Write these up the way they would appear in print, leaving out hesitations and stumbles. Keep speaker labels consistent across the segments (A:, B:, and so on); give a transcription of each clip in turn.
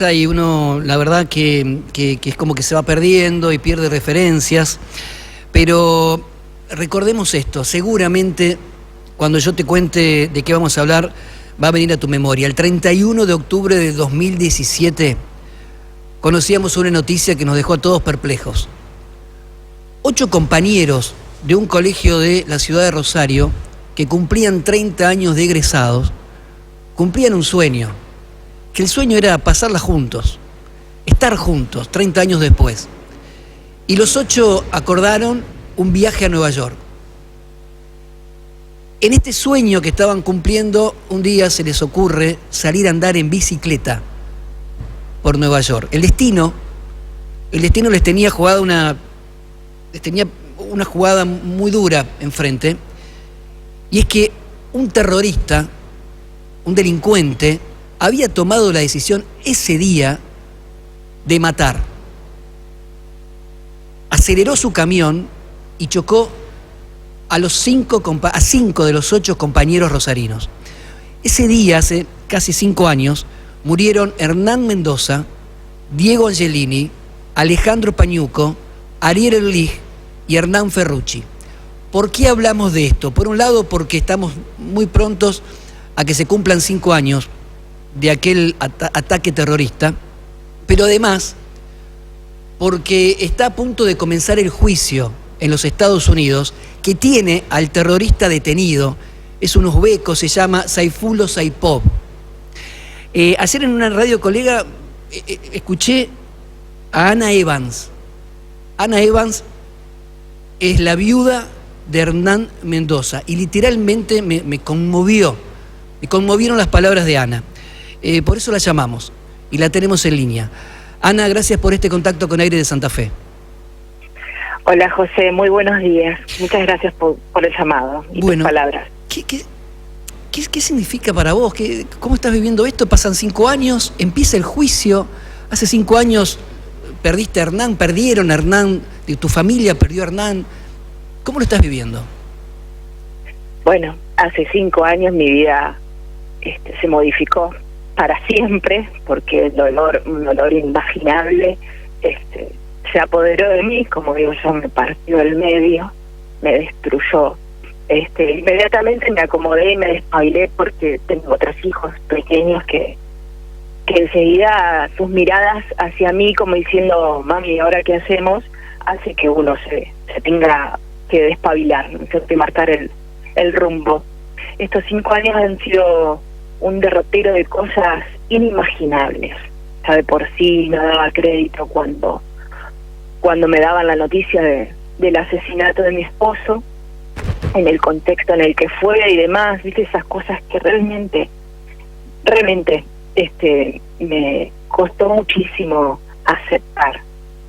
A: Y uno, la verdad que es como que se va perdiendo y pierde referencias, pero recordemos esto, seguramente cuando yo te cuente de qué vamos a hablar, va a venir a tu memoria. El 31 de octubre de 2017 conocíamos una noticia que nos dejó a todos perplejos. 8 compañeros de un colegio de la ciudad de Rosario, que cumplían 30 años de egresados, cumplían un sueño, que el sueño era pasarla juntos, estar juntos 30 años después. Y los 8 acordaron un viaje a Nueva York. En este sueño que estaban cumpliendo, un día se les ocurre salir a andar en bicicleta por Nueva York. El destino les tenía una jugada muy dura enfrente, y es que un terrorista, un delincuente, había tomado la decisión ese día de matar. Aceleró su camión y chocó a 5 de los 8 compañeros rosarinos. Ese día, hace casi 5 años, murieron Hernán Mendoza, Diego Angelini, Alejandro Pañuco, Ariel Erlich y Hernán Ferrucci. ¿Por qué hablamos de esto? Por un lado, porque estamos muy prontos a que se cumplan 5 años de aquel ataque terrorista, pero además porque está a punto de comenzar el juicio en los Estados Unidos que tiene al terrorista detenido. Es un uzbeco, se llama Sayfullo Saipov. Ayer en una radio colega escuché a Ana Evans. Ana Evans es la viuda de Hernán Mendoza y literalmente me conmovió. Me conmovieron las palabras de Ana. Por eso la llamamos y la tenemos en línea. Ana, gracias por este contacto con Aire de Santa Fe.
B: Hola José, muy buenos días. Muchas gracias por el llamado y tus palabras.
A: ¿Qué significa para vos? ¿Cómo estás viviendo esto? Pasan 5 años, empieza el juicio. Hace 5 años perdiste a Hernán, perdieron a Hernán, tu familia perdió a Hernán. ¿Cómo lo estás viviendo?
B: Bueno, hace 5 años mi vida se modificó para siempre, porque un dolor inimaginable se apoderó de mí, como digo yo, me partió del medio, me destruyó. Inmediatamente me acomodé y me despabilé porque tengo 3 hijos pequeños que enseguida sus miradas hacia mí como diciendo, mami, ¿ahora qué hacemos? Hace que uno se tenga que despabilar, ¿no? Que marcar el rumbo. Estos 5 años han sido un derrotero de cosas inimaginables. Ya de por sí no daba crédito cuando me daban la noticia del asesinato de mi esposo, en el contexto en el que fue y demás, viste, esas cosas que realmente me costó muchísimo aceptar,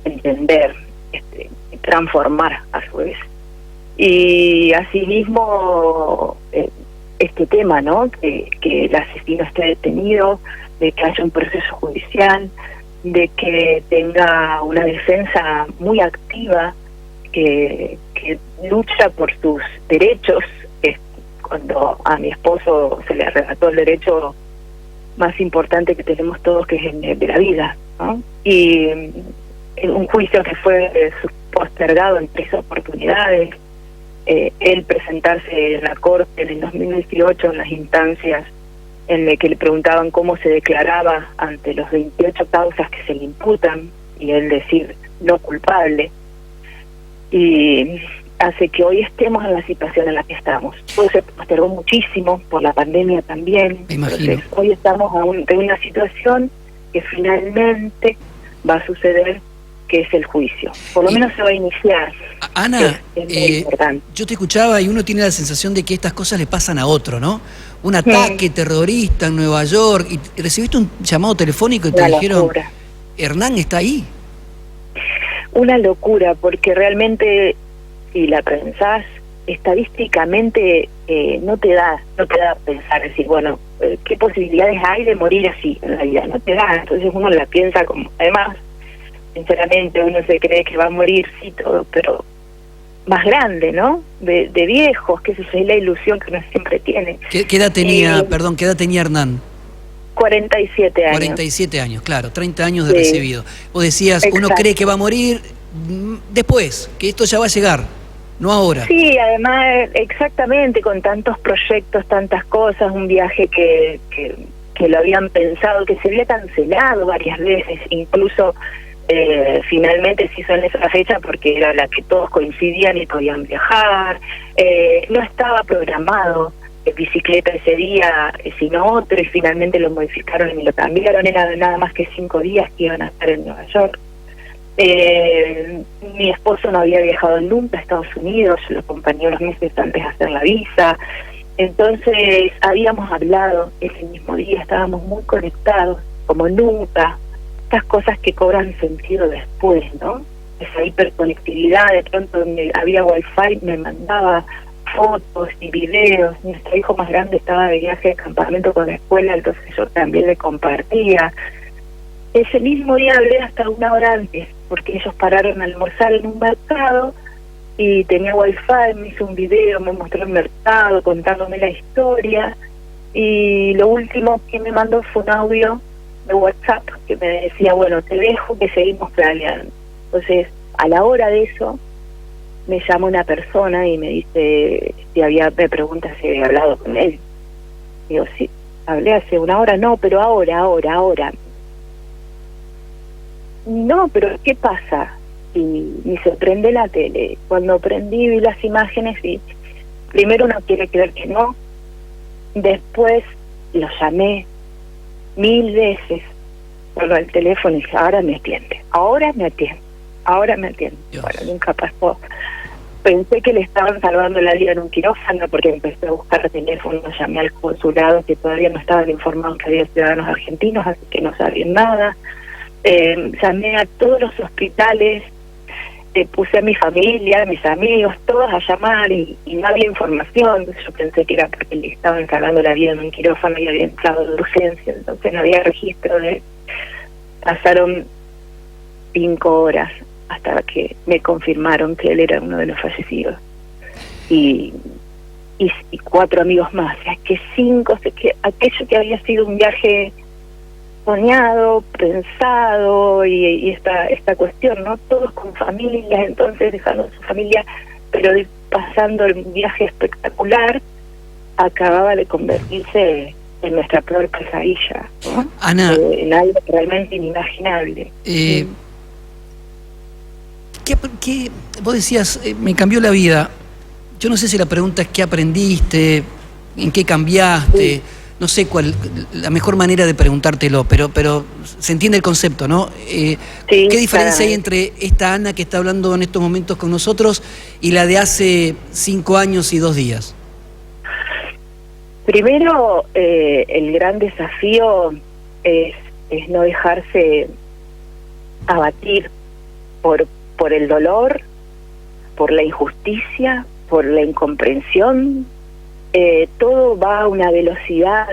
B: entender, transformar a su vez. Y asimismo este tema, ¿no? Que el asesino esté detenido, de que haya un proceso judicial, de que tenga una defensa muy activa, que lucha por sus derechos. Cuando a mi esposo se le arrebató el derecho más importante que tenemos todos, que es el de la vida, ¿no? Y en un juicio que fue postergado en 3 oportunidades, él presentarse en la corte en el 2018 en las instancias en las que le preguntaban cómo se declaraba ante los 28 causas que se le imputan, y él decir no culpable, y hace que hoy estemos en la situación en la que estamos. Todo se postergó muchísimo por la pandemia también.
A: Me imagino.
B: Entonces, hoy estamos en una situación que finalmente va a suceder, que es el juicio. Por lo menos se va a iniciar.
A: Ana,
B: es muy importante.
A: yo te escuchaba y uno tiene la sensación de que estas cosas le pasan a otro, ¿no? Un ataque terrorista en Nueva York, y recibiste un llamado telefónico y te dijeron,
B: locura.
A: Hernán está ahí.
B: Una locura, porque realmente, si la pensás, estadísticamente no te da a pensar, decir, bueno, ¿qué posibilidades hay de morir así en la vida? No te da. Entonces uno la piensa como, además, sinceramente uno se cree que va a morir, sí, todo, pero más grande, ¿no? De viejos, que esa es la ilusión que uno siempre tiene.
A: ¿Qué edad tenía, qué edad tenía Hernán?
B: 47 años.
A: 47 años, claro, 30 años de
B: Sí.
A: recibido. Vos decías, uno
B: Exacto.
A: cree que va a morir después, que esto ya va a llegar, no ahora.
B: Sí, además, exactamente, con tantos proyectos, tantas cosas, un viaje que lo habían pensado, que se había cancelado varias veces, incluso finalmente se hizo en esa fecha porque era la que todos coincidían y podían viajar. No estaba programado bicicleta ese día, sino otro, y finalmente lo modificaron y lo cambiaron. Era nada más que 5 días que iban a estar en Nueva York. Mi esposo no había viajado nunca a Estados Unidos, yo lo acompañé unos meses antes de hacer la visa. Entonces habíamos hablado ese mismo día, estábamos muy conectados, como nunca. Estas cosas que cobran sentido después, ¿no? Esa hiperconectividad, de pronto había wifi, me mandaba fotos y videos. Nuestro hijo más grande estaba de viaje de campamento con la escuela, entonces yo también le compartía. Ese mismo día hablé hasta 1 hora antes, porque ellos pararon a almorzar en un mercado y tenía wifi, me hizo un video, me mostró el mercado, contándome la historia, y lo último que me mandó fue un audio de WhatsApp que me decía, bueno, te dejo, que seguimos planeando. Entonces, a la hora de eso, me llama una persona y me dice, me pregunta si había hablado con él. Digo, sí, hablé hace 1 hora, no, pero ahora. No, pero ¿qué pasa? Y se prende la tele. Cuando prendí, vi las imágenes y primero uno quiere creer que no. Después lo llamé 1000 veces por el teléfono y dije, ahora me atiende.
A: Dios.
B: Bueno, nunca pasó. Pensé que le estaban salvando la vida en un quirófano porque empecé a buscar teléfono, llamé al consulado que todavía no estaban informados que había ciudadanos argentinos, así que no sabían nada. Llamé a todos los hospitales, puse a mi familia, a mis amigos, todos a llamar y no había información. Entonces yo pensé que era porque le estaban salvando la vida en un quirófano y había entrado de urgencia, entonces no había registro de... Pasaron 5 horas hasta que me confirmaron que él era uno de los fallecidos y 4 amigos más, o sea que 5, que aquello que había sido un viaje soñado, pensado y esta cuestión, ¿no? Todos con familias, entonces dejando su familia, pero pasando el viaje espectacular, acababa de convertirse en nuestra peor pesadilla, ¿no?
A: Ana,
B: En algo realmente inimaginable.
A: ¿qué vos decías, me cambió la vida? Yo no sé si la pregunta es qué aprendiste, en qué cambiaste,
B: Sí.
A: no sé cuál la mejor manera de preguntártelo, pero se entiende el concepto, ¿no?
B: Sí,
A: ¿Qué diferencia hay
B: claramente.
A: entre esta Ana que está hablando en estos momentos con nosotros y la de hace 5 años y 2 días?
B: Primero, el gran desafío es no dejarse abatir por el dolor, por la injusticia, por la incomprensión. Todo va a una velocidad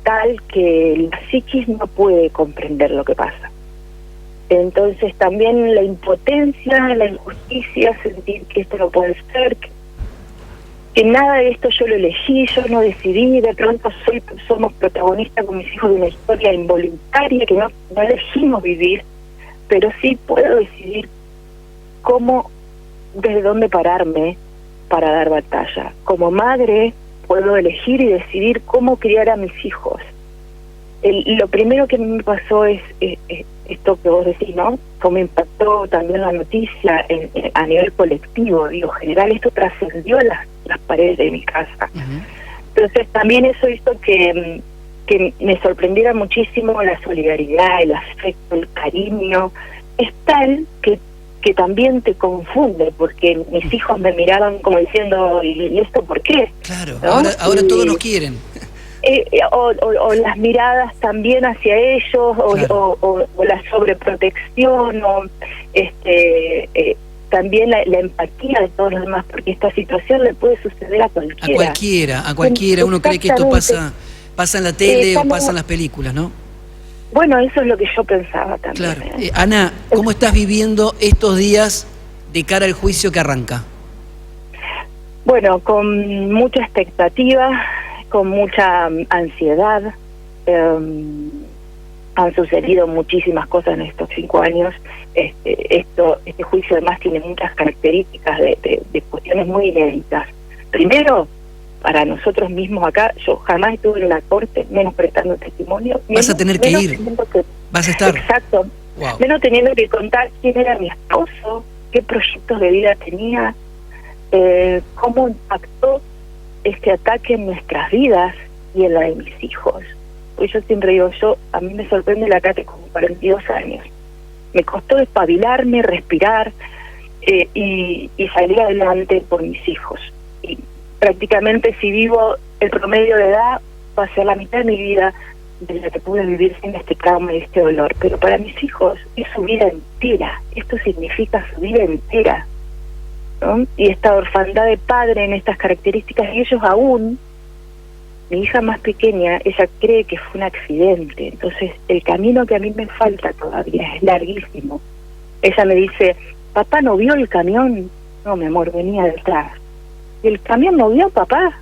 B: tal que la psiquis no puede comprender lo que pasa. Entonces también la impotencia, la injusticia, sentir que esto no puede ser, que nada de esto yo lo elegí, yo no decidí, de pronto somos protagonistas con mis hijos de una historia involuntaria que no elegimos vivir, pero sí puedo decidir cómo, desde dónde pararme para dar batalla. Como madre puedo elegir y decidir cómo criar a mis hijos. Lo primero que me pasó es esto que vos decís, ¿no? Cómo impactó también la noticia a nivel colectivo, digo, general, esto trascendió las paredes de mi casa.
A: Uh-huh.
B: Entonces también eso hizo que me sorprendiera muchísimo la solidaridad, el afecto, el cariño. Es tal que también te confunde, porque mis hijos me miraban como diciendo, ¿y esto por qué?
A: Claro,
B: ¿no?
A: ahora todos nos quieren.
B: O las miradas también hacia ellos,
A: Claro.
B: o la sobreprotección, también la empatía de todos los demás, porque esta situación le puede suceder a cualquiera.
A: A cualquiera. Uno cree que esto pasa en la tele o pasa en las películas, ¿no?
B: Bueno, eso es lo que yo pensaba también.
A: Claro. Ana, ¿cómo estás viviendo estos días de cara al juicio que arranca?
B: Bueno, con mucha expectativa, con mucha ansiedad, Han sucedido muchísimas cosas en estos 5 años. Este juicio además tiene muchas características de cuestiones muy inéditas. Primero, para nosotros mismos acá, yo jamás estuve en la corte, menos prestando testimonio.
A: Vas a tener que ir. Vas a estar.
B: Exacto.
A: Wow.
B: Menos teniendo que contar quién era mi esposo, qué proyectos de vida tenía, cómo impactó este ataque en nuestras vidas y en la de mis hijos. Pues yo siempre digo, a mí me sorprende la Cate con 42 años. Me costó despabilarme, respirar y salir adelante por mis hijos. Y prácticamente si vivo el promedio de edad, va a ser la mitad de mi vida de la que pude vivir sin este trauma y este dolor. Pero para mis hijos es su vida entera. Esto significa su vida entera, ¿no? Y esta orfandad de padre en estas características, y ellos aún, mi hija más pequeña, ella cree que fue un accidente. Entonces el camino que a mí me falta todavía es larguísimo. Ella me dice, papá, ¿no vio el camión? No, mi amor, venía detrás. ¿Y el camión no vio, papá?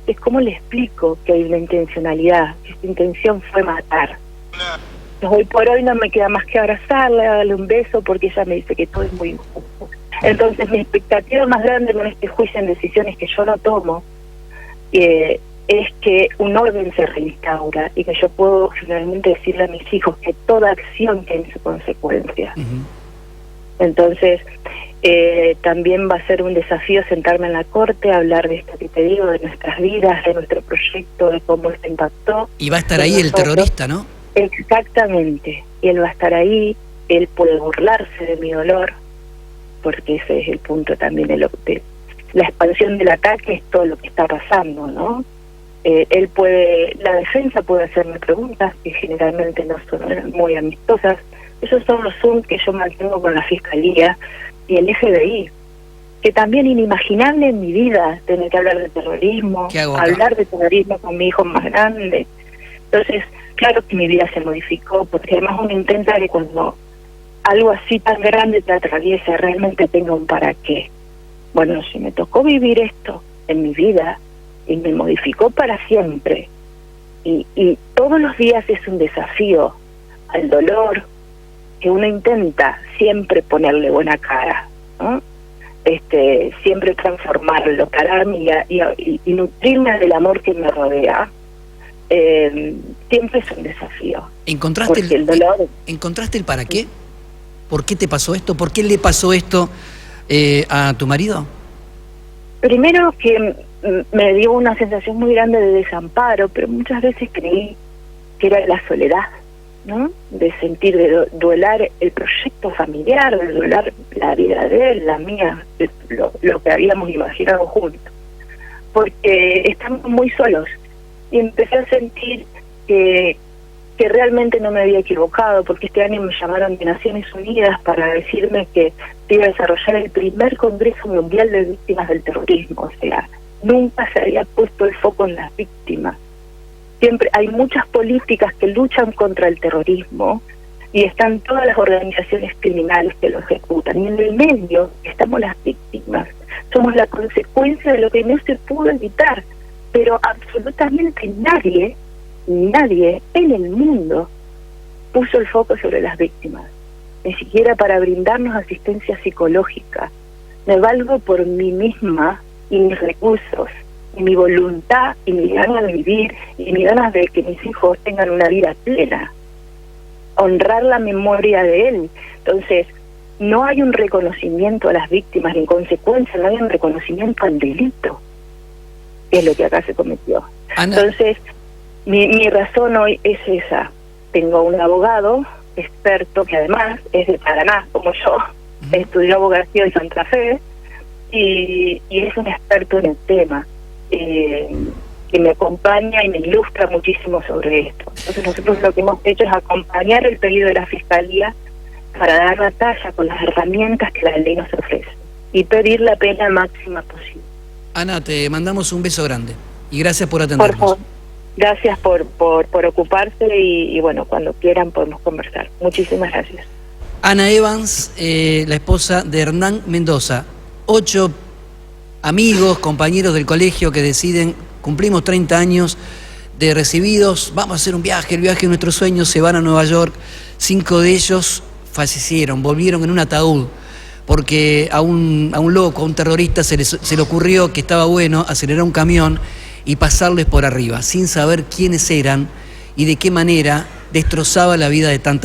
B: Es como le explico que hay una intencionalidad, que esta intención fue matar. Hoy por hoy no me queda más que abrazarla, darle un beso, porque ella me dice que todo es muy injusto. Entonces mi expectativa más grande con este juicio en decisiones que yo no tomo es que un orden se reinstaura y que yo puedo finalmente decirle a mis hijos que toda acción tiene su consecuencia. Entonces también va a ser un desafío sentarme en la corte, hablar de esto que te digo, de nuestras vidas, de nuestro proyecto, de cómo esto impactó.
A: Y va a estar ahí el terrorista, ¿no?
B: Exactamente, y él va a estar ahí, él puede burlarse de mi dolor, porque ese es el punto también de la expansión del ataque, es todo lo que está pasando, ¿no? La defensa puede hacerme preguntas que generalmente no son muy amistosas. Esos son los Zoom que yo mantengo con la Fiscalía y el FBI, que también inimaginable en mi vida tener que hablar de terrorismo, hablar de terrorismo con mi hijo más grande. Entonces, claro que mi vida se modificó, porque además uno intenta que cuando algo así tan grande te atraviesa, realmente tenga un para qué. Bueno, si me tocó vivir esto en mi vida y me modificó para siempre, y todos los días es un desafío al dolor, que uno intenta siempre ponerle buena cara, ¿no? Siempre transformarlo, pararme y nutrirme del amor que me rodea. Siempre es un desafío.
A: ¿Encontraste el para qué? ¿Por qué te pasó esto? ¿Por qué le pasó esto a tu marido?
B: Primero que me dio una sensación muy grande de desamparo, pero muchas veces creí que era la soledad, ¿no? De sentir, de duelar el proyecto familiar, de duelar la vida de él, la mía, lo que habíamos imaginado juntos. Porque estamos muy solos. Y empecé a sentir que realmente no me había equivocado, porque este año me llamaron de Naciones Unidas para decirme que se iba a desarrollar el primer Congreso Mundial de Víctimas del Terrorismo. O sea, nunca se había puesto el foco en las víctimas. Siempre hay muchas políticas que luchan contra el terrorismo y están todas las organizaciones criminales que lo ejecutan. Y en el medio estamos las víctimas. Somos la consecuencia de lo que no se pudo evitar. Pero absolutamente nadie en el mundo puso el foco sobre las víctimas, ni siquiera para brindarnos asistencia psicológica. Me valgo por mí misma y mis recursos, y mi voluntad, y mi ganas de vivir, y mi ganas de que mis hijos tengan una vida plena, honrar la memoria de él. Entonces, no hay un reconocimiento a las víctimas, y en consecuencia no hay un reconocimiento al delito, que es lo que acá se cometió.
A: Ana.
B: Entonces, mi razón hoy es esa. Tengo un abogado experto que además es de Paraná, como yo, estudió abogacía en Santa Fe, y es un experto en el tema, que me acompaña y me ilustra muchísimo sobre esto. Entonces nosotros lo que hemos hecho es acompañar el pedido de la Fiscalía para dar la talla con las herramientas que la ley nos ofrece y pedir la pena máxima posible.
A: Ana, te mandamos un beso grande y gracias por atendernos.
B: Por favor, gracias por ocuparse y bueno, cuando quieran podemos conversar. Muchísimas gracias.
A: Ana Evans, la esposa de Hernán Mendoza. 8 amigos, compañeros del colegio que deciden, cumplimos 30 años de recibidos, vamos a hacer un viaje, el viaje de nuestros sueños, se van a Nueva York. 5 de ellos fallecieron, volvieron en un ataúd, porque a un loco, a un terrorista se le ocurrió que estaba bueno acelerar un camión y pasarles por arriba, sin saber quiénes eran y de qué manera destrozaba la vida de tanta